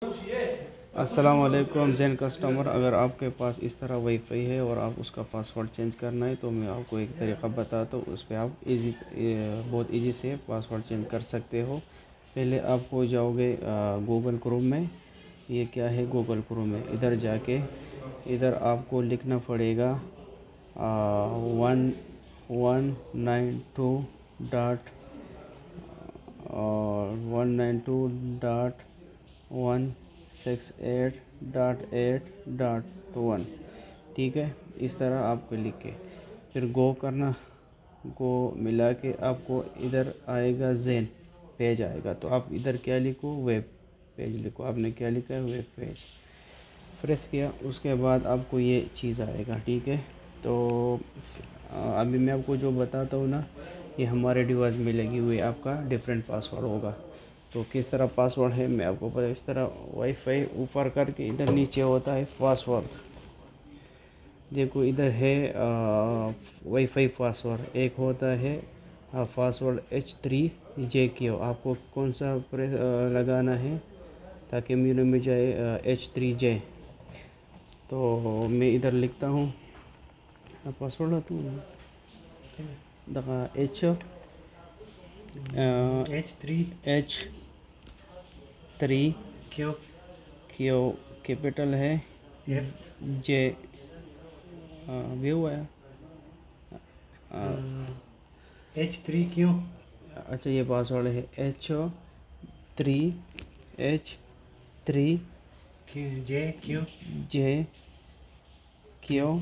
अस्सलाम वालेकुम जैन कस्टमर। अगर आपके पास इस तरह वाईफाई है और आप उसका पासवर्ड चेंज करना है तो मैं आपको एक तरीक़ा बताता हूँ। उस पर आप बहुत इजी से पासवर्ड चेंज कर सकते हो। पहले आपको जाओगे गूगल क्रोम में। ये क्या है गूगल क्रोम में, इधर जाके इधर आपको लिखना पड़ेगा 192.168.8.1। ठीक है, इस तरह आपको लिख के फिर गो करना। गो मिला के आपको इधर आएगा ज़ेन पेज आएगा, तो आप इधर क्या लिखो, वेब पेज लिखो। आपने क्या लिखा है, वेब पेज। प्रेस किया, उसके बाद आपको ये चीज़ आएगा। ठीक है, तो अभी मैं आपको जो बताता हूँ ना, ये हमारे डिवाइस में लगी हुई आपका डिफरेंट पासवर्ड होगा। तो किस तरह पासवर्ड है मैं आपको पता। इस तरह वाईफाई ऊपर करके इधर नीचे होता है पासवर्ड। देखो इधर है वाईफाई पासवर्ड, एक होता है पासवर्ड H3J आपको कौन सा लगाना है ताकि मेनू में जाए H3J। तो मैं इधर लिखता हूँ पासवर्ड तो दगा H3 क्यों कैपिटल है, जे भी हुआ है H3 क्यों। अच्छा, ये पासवर्ड है H3 जे क्यों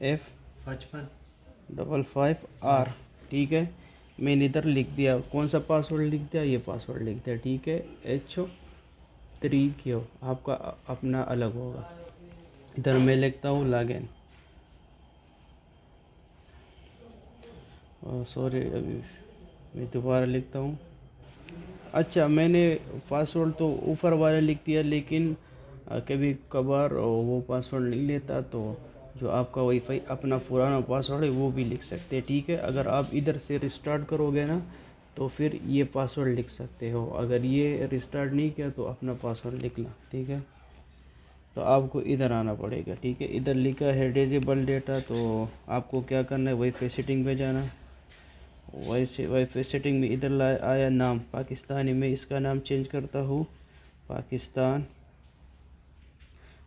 F 55R। ठीक है, मैंने इधर लिख दिया। कौन सा पासवर्ड लिख दिया, ये पासवर्ड लिख दिया। ठीक है, H3 आपका अपना अलग होगा। इधर मैं लिखता हूँ लॉगिन। सॉरी, अभी मैं दोबारा लिखता हूँ। अच्छा, मैंने पासवर्ड तो ऊपर वाला लिख दिया, लेकिन कभी कभार वो पासवर्ड नहीं लेता, तो जो आपका वाईफाई अपना पुराना पासवर्ड है वो भी लिख सकते हैं। ठीक है, अगर आप इधर से रिस्टार्ट करोगे ना तो फिर ये पासवर्ड लिख सकते हो। अगर ये रिस्टार्ट नहीं किया तो अपना पासवर्ड लिखना। ठीक है, तो आपको इधर आना पड़ेगा। ठीक है, इधर लिखा है डिसेबल डेटा, तो आपको क्या करना है, वाईफाई सेटिंग पे जाना है। वैसे वाईफाई सेटिंग में इधर आया नाम पाकिस्तानी में, इसका नाम चेंज करता हूँ, पाकिस्तान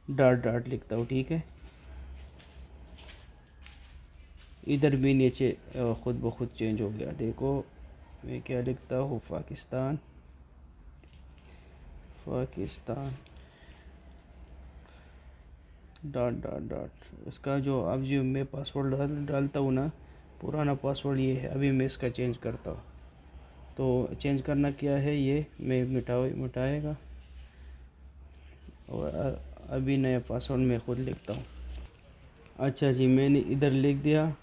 डॉट डॉट लिखता हूँ। ठीक है, इधर भी नीचे ख़ुद ब खुद चेंज हो गया। देखो मैं क्या लिखता हूँ, पाकिस्तान डॉट डॉट डॉट। इसका जो अब जो मैं पासवर्ड डालता हूँ ना, पुराना पासवर्ड ये है। अभी मैं इसका चेंज करता हूँ, तो चेंज करना क्या है, ये मैं मिटाएगा। और अभी नया पासवर्ड मैं ख़ुद लिखता हूँ। अच्छा जी, मैंने इधर लिख दिया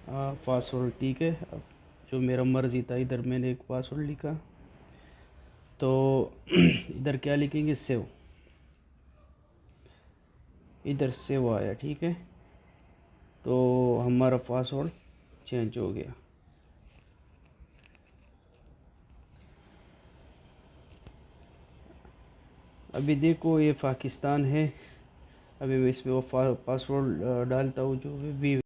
पासवर्ड। ठीक है, अब जो मेरा मर्ज़ी था, इधर मैंने एक पासवर्ड लिखा, तो इधर क्या लिखेंगे, सेव। इधर सेव आया। ठीक है, तो हमारा पासवर्ड चेंज हो गया। अभी देखो ये पाकिस्तान है। अभी मैं इसमें वो पासवर्ड डालता हूँ जो भी